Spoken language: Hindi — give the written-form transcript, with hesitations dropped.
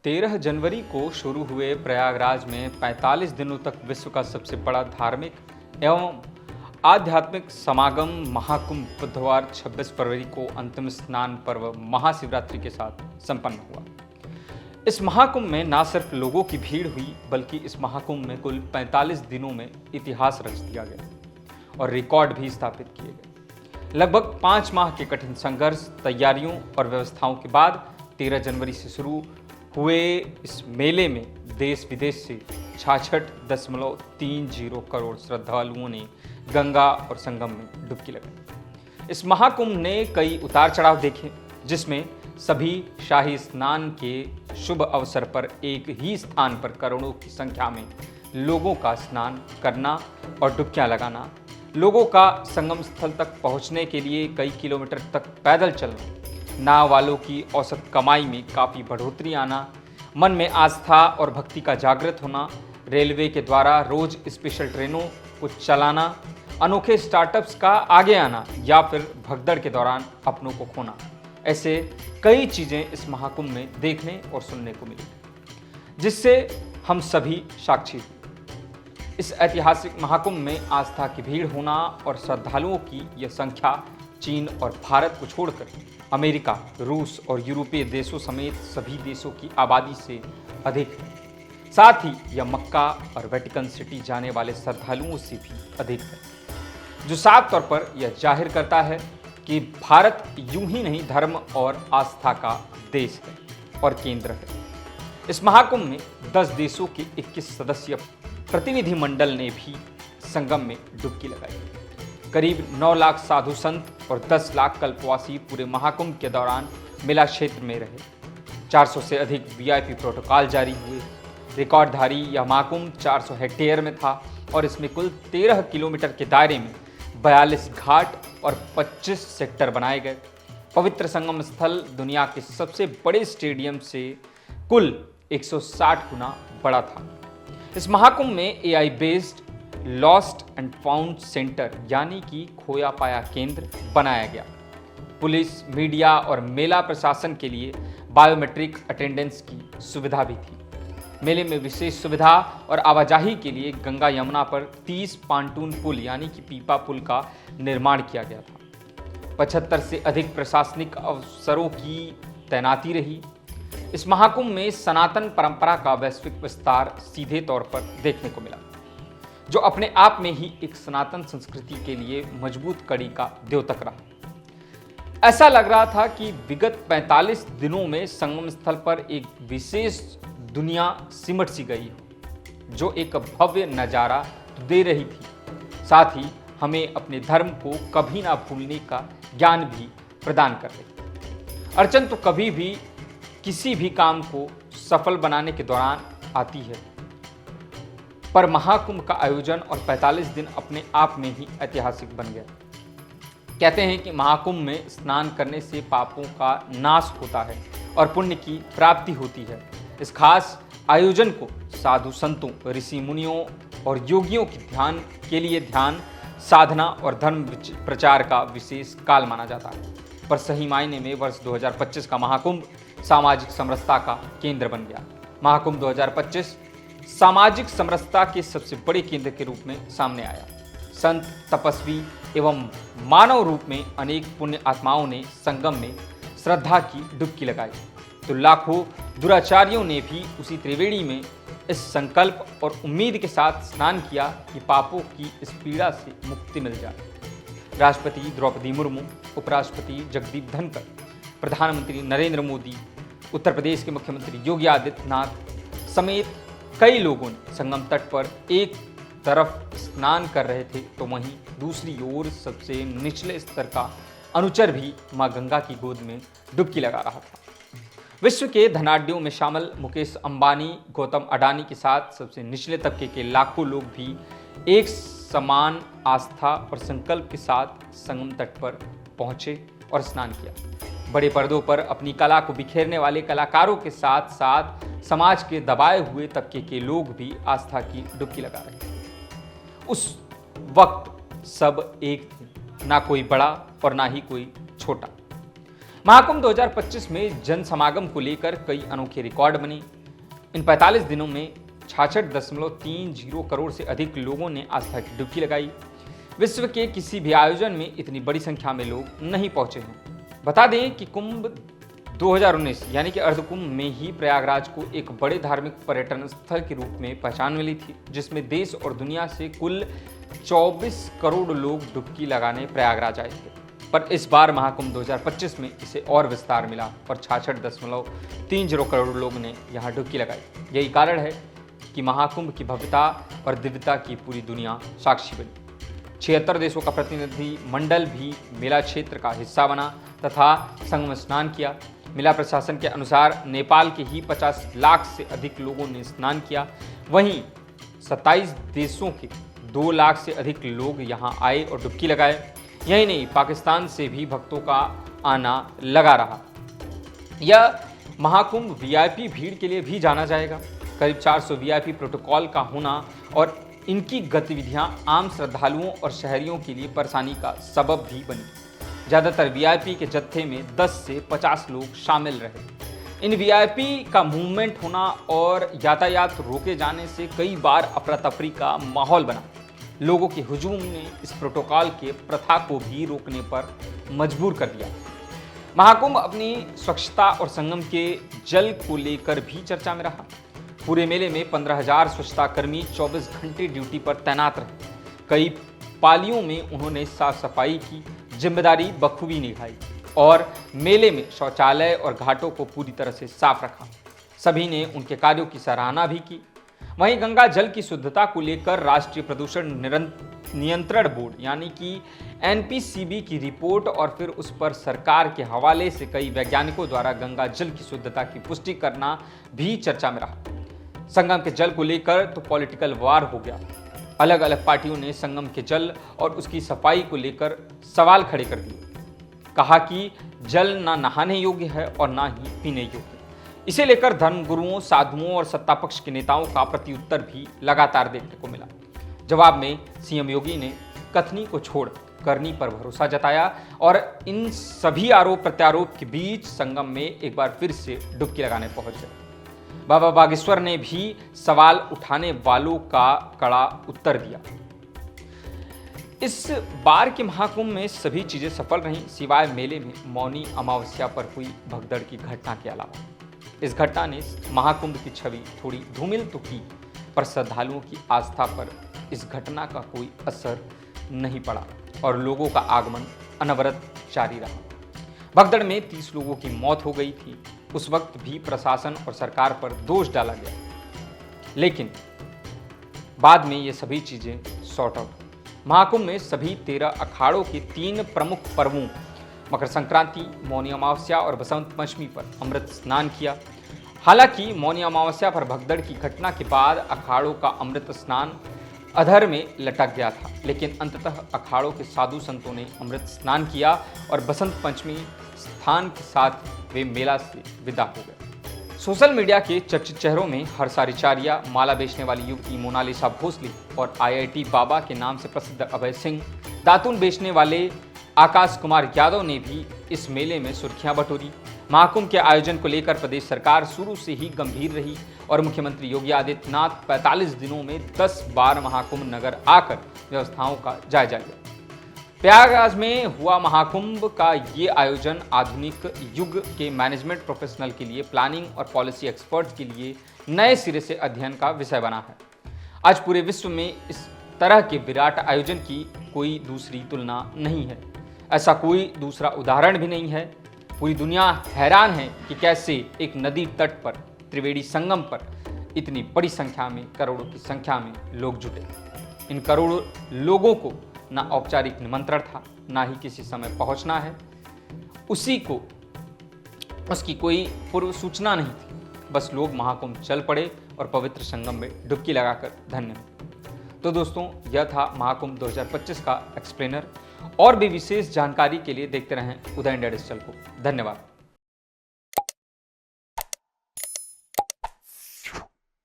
13 जनवरी को शुरू हुए प्रयागराज में 45 दिनों तक विश्व का सबसे बड़ा धार्मिक एवं आध्यात्मिक समागम महाकुंभ बुधवार 26 फरवरी को अंतिम स्नान पर्व महाशिवरात्रि के साथ संपन्न हुआ। इस महाकुंभ में न सिर्फ लोगों की भीड़ हुई बल्कि इस महाकुंभ में कुल 45 दिनों में इतिहास रच दिया गया और रिकॉर्ड भी स्थापित किए गए। लगभग 5 माह के कठिन संघर्ष, तैयारियों और व्यवस्थाओं के बाद 13 जनवरी से शुरू हुए इस मेले में देश विदेश से 66.30 करोड़ श्रद्धालुओं ने गंगा और संगम में डुबकी लगाई। इस महाकुंभ ने कई उतार चढ़ाव देखे, जिसमें सभी शाही स्नान के शुभ अवसर पर एक ही स्थान पर करोड़ों की संख्या में लोगों का स्नान करना और डुबकियां लगाना, लोगों का संगम स्थल तक पहुंचने के लिए कई किलोमीटर तक पैदल चलना, नाव वालों की औसत कमाई में काफ़ी बढ़ोतरी आना, मन में आस्था और भक्ति का जागृत होना, रेलवे के द्वारा रोज स्पेशल ट्रेनों को चलाना, अनोखे स्टार्टअप्स का आगे आना या फिर भगदड़ के दौरान अपनों को खोना, ऐसे कई चीज़ें इस महाकुंभ में देखने और सुनने को मिली, जिससे हम सभी साक्षी हुए। इस ऐतिहासिक महाकुंभ में आस्था की भीड़ होना और श्रद्धालुओं की यह संख्या चीन और भारत को छोड़कर अमेरिका, रूस और यूरोपीय देशों समेत सभी देशों की आबादी से अधिक है। साथ ही यह मक्का और वेटिकन सिटी जाने वाले श्रद्धालुओं से भी अधिक है, जो साफ तौर पर यह जाहिर करता है कि भारत यूं ही नहीं धर्म और आस्था का देश है और केंद्र है। इस महाकुंभ में 10 देशों के 21 सदस्यीय प्रतिनिधि मंडल ने भी संगम में डुबकी लगाई। करीब 9 लाख साधु संत और 10 लाख कल्पवासी पूरे महाकुंभ के दौरान मेला क्षेत्र में रहे। 400 से अधिक वीआईपी प्रोटोकॉल जारी हुए। रिकॉर्डधारी यह महाकुंभ 400 हेक्टेयर में था और इसमें कुल 13 किलोमीटर के दायरे में 42 घाट और 25 सेक्टर बनाए गए। पवित्र संगम स्थल दुनिया के सबसे बड़े स्टेडियम से कुल 160 गुना बड़ा था। इस महाकुंभ में AI based lost and found centre यानी कि खोया पाया केंद्र बनाया गया। पुलिस, मीडिया और मेला प्रशासन के लिए बायोमेट्रिक अटेंडेंस की सुविधा भी थी। मेले में विशेष सुविधा और आवाजाही के लिए गंगा यमुना पर 30 पांटून पुल यानी कि पीपा पुल का निर्माण किया गया था। 75 से अधिक प्रशासनिक अफसरों की तैनाती रही। इस महाकुंभ में सनातन परंपरा का वैश्विक विस्तार सीधे तौर पर देखने को मिला, जो अपने आप में ही एक सनातन संस्कृति के लिए मजबूत कड़ी का द्योतक रहा। ऐसा लग रहा था कि विगत 45 दिनों में संगम स्थल पर एक विशेष दुनिया सिमट सी गई हो, जो एक भव्य नजारा दे रही थी, साथ ही हमें अपने धर्म को कभी ना भूलने का ज्ञान भी प्रदान कर रही। अड़चन तो कभी भी किसी भी काम को सफल बनाने के दौरान आती है, पर महाकुंभ का आयोजन और 45 दिन अपने आप में ही ऐतिहासिक बन गया। कहते हैं कि महाकुंभ में स्नान करने से पापों का नाश होता है और पुण्य की प्राप्ति होती है। इस खास आयोजन को साधु संतों, ऋषि मुनियों और योगियों के ध्यान के लिए ध्यान, साधना और धर्म प्रचार का विशेष काल माना जाता है। पर सही मायने में वर्ष 2025 का महाकुंभ सामाजिक समरसता का केंद्र बन गया। महाकुंभ 2025 सामाजिक समरसता के सबसे बड़े केंद्र के रूप में सामने आया। संत, तपस्वी एवं मानव रूप में अनेक पुण्य आत्माओं ने संगम में श्रद्धा की डुबकी लगाई, तो लाखों दुराचारियों ने भी उसी त्रिवेणी में इस संकल्प और उम्मीद के साथ स्नान किया कि पापों की इस पीड़ा से मुक्ति मिल जाए। राष्ट्रपति द्रौपदी मुर्मू, उपराष्ट्रपति जगदीप धनखड़, प्रधानमंत्री नरेंद्र मोदी, उत्तर प्रदेश के मुख्यमंत्री योगी आदित्यनाथ समेत कई लोगों ने संगम तट पर एक तरफ स्नान कर रहे थे, तो वहीं दूसरी ओर सबसे निचले स्तर का अनुचर भी मां गंगा की गोद में डुबकी लगा रहा था। विश्व के धनाढ्यों में शामिल मुकेश अंबानी, गौतम अडानी के साथ सबसे निचले तबके के लाखों लोग भी एक समान आस्था और संकल्प के साथ संगम तट पर पहुंचे और स्नान किया। बड़े पर्दों पर अपनी कला को बिखेरने वाले कलाकारों के साथ साथ समाज के दबाए हुए तबके के लोग भी आस्था की डुबकी लगा रहे थे। उस वक्त सब एक थे, ना कोई बड़ा और ना ही कोई छोटा। महाकुंभ 2025 में जन समागम को लेकर कई अनोखे रिकॉर्ड बने। इन 45 दिनों में 66.30 करोड़ से अधिक लोगों ने आस्था की डुबकी लगाई। विश्व के किसी भी आयोजन में इतनी बड़ी संख्या में लोग नहीं पहुंचे हैं। बता दें कि कुंभ 2019 यानी कि अर्धकुंभ में ही प्रयागराज को एक बड़े धार्मिक पर्यटन स्थल के रूप में पहचान मिली थी, जिसमें देश और दुनिया से कुल 24 करोड़ लोग डुबकी लगाने प्रयागराज आए थे। पर इस बार महाकुंभ 2025 में इसे और विस्तार मिला और 66.30 करोड़ लोगों ने यहाँ डुबकी लगाई। यही कारण है कि महाकुंभ की भव्यता और दिव्यता की पूरी दुनिया साक्षी बनी। 76 देशों का प्रतिनिधि मंडल भी मेला क्षेत्र का हिस्सा बना तथा संगम स्नान किया। मेला प्रशासन के अनुसार नेपाल के ही 50 लाख से अधिक लोगों ने स्नान किया। वहीं 27 देशों के 2 लाख से अधिक लोग यहां आए और डुबकी लगाए। यही नहीं, पाकिस्तान से भी भक्तों का आना लगा रहा। यह महाकुंभ वीआईपी भीड़ के लिए भी जाना जाएगा। करीब 400 वीआईपी प्रोटोकॉल का होना और इनकी गतिविधियां आम श्रद्धालुओं और शहरियों के लिए परेशानी का सबब भी बनी। ज़्यादातर वीआईपी के जत्थे में 10 से 50 लोग शामिल रहे। इन वीआईपी का मूवमेंट होना और यातायात रोके जाने से कई बार अफरा तफरी का माहौल बना। लोगों के हुजूम ने इस प्रोटोकॉल के प्रथा को भी रोकने पर मजबूर कर दिया। महाकुंभ अपनी स्वच्छता और संगम के जल को लेकर भी चर्चा में रहा। पूरे मेले में 15,000 स्वच्छता कर्मी 24 घंटे ड्यूटी पर तैनात रहे। कई पालियों में उन्होंने साफ सफाई की जिम्मेदारी बखूबी निभाई और मेले में शौचालय और घाटों को पूरी तरह से साफ रखा। सभी ने उनके कार्यों की सराहना भी की। वहीं गंगा जल की शुद्धता को लेकर राष्ट्रीय प्रदूषण नियंत्रण बोर्ड यानी कि एनपीसीबी की रिपोर्ट और फिर उस पर सरकार के हवाले से कई वैज्ञानिकों द्वारा गंगा जल की शुद्धता की पुष्टि करना भी चर्चा में रहा। संगम के जल को लेकर तो पॉलिटिकल वार हो गया। अलग अलग पार्टियों ने संगम के जल और उसकी सफाई को लेकर सवाल खड़े कर दिए। कहा कि जल ना नहाने योग्य है और ना ही पीने योग्य। इसे लेकर धर्मगुरुओं, साधुओं और सत्तापक्ष के नेताओं का प्रत्युत्तर भी लगातार देखने को मिला। जवाब में सीएम योगी ने कथनी को छोड़ करनी पर भरोसा जताया और इन सभी आरोप प्रत्यारोप के बीच संगम में एक बार फिर से डुबकी लगाने पहुंच गए। बाबा बागेश्वर ने भी सवाल उठाने वालों का कड़ा उत्तर दिया। इस बार के महाकुंभ में सभी चीजें सफल रहीं सिवाय मेले में मौनी अमावस्या पर हुई भगदड़ की घटना के अलावा। इस घटना ने महाकुंभ की छवि थोड़ी धूमिल तो की, पर श्रद्धालुओं की आस्था पर इस घटना का कोई असर नहीं पड़ा और लोगों का आगमन अनवरत जारी रहा। भगदड़ में 30 लोगों की मौत हो गई थी। उस वक्त भी प्रशासन और सरकार पर दोष डाला गया, लेकिन बाद में ये सभी चीजें सॉर्ट आउट। महाकुंभ में सभी 13 अखाड़ों के 3 प्रमुख पर्वों मकर संक्रांति, मौनी अमावस्या और बसंत पंचमी पर अमृत स्नान किया। हालांकि मौनी अमावस्या पर भगदड़ की घटना के बाद अखाड़ों का अमृत स्नान अधर में लटक गया था, लेकिन अंततः अखाड़ों के साधु संतों ने अमृत स्नान किया और बसंत पंचमी स्थान के साथ वे मेला से विदा हो गए। सोशल मीडिया के चर्चित चेहरों में हर्षा रिचारिया, माला बेचने वाली युवती मोनालिसा भोसले और आईआईटी बाबा के नाम से प्रसिद्ध अभय सिंह, दातुन बेचने वाले आकाश कुमार यादव ने भी इस मेले में सुर्खियां बटोरी। महाकुंभ के आयोजन को लेकर प्रदेश सरकार शुरू से ही गंभीर रही और मुख्यमंत्री योगी आदित्यनाथ 45 दिनों में 10 बार महाकुंभ नगर आकर व्यवस्थाओं का जायजा लिया। प्रयागराज में हुआ महाकुंभ का ये आयोजन आधुनिक युग के मैनेजमेंट प्रोफेशनल के लिए, प्लानिंग और पॉलिसी एक्सपर्ट्स के लिए नए सिरे से अध्ययन का विषय बना है। आज पूरे विश्व में इस तरह के विराट आयोजन की कोई दूसरी तुलना नहीं है। ऐसा कोई दूसरा उदाहरण भी नहीं है। पूरी दुनिया हैरान है कि कैसे एक नदी तट पर त्रिवेणी संगम पर इतनी बड़ी संख्या में, करोड़ों की संख्या में लोग जुटे। इन करोड़ों लोगों को ना औपचारिक निमंत्रण था, ना ही किसी समय पहुंचना है। उसकी कोई पूर्व सूचना नहीं थी। बस लोग महाकुंभ चल पड़े और पवित्र संगम में डुबकी लगाकर धन्य हुए। तो दोस्तों, यह था महाकुंभ 2025 का एक्सप्लेनर। और भी विशेष जानकारी के लिए देखते रहें उदय इंडिया डिजिटल को। धन्यवाद।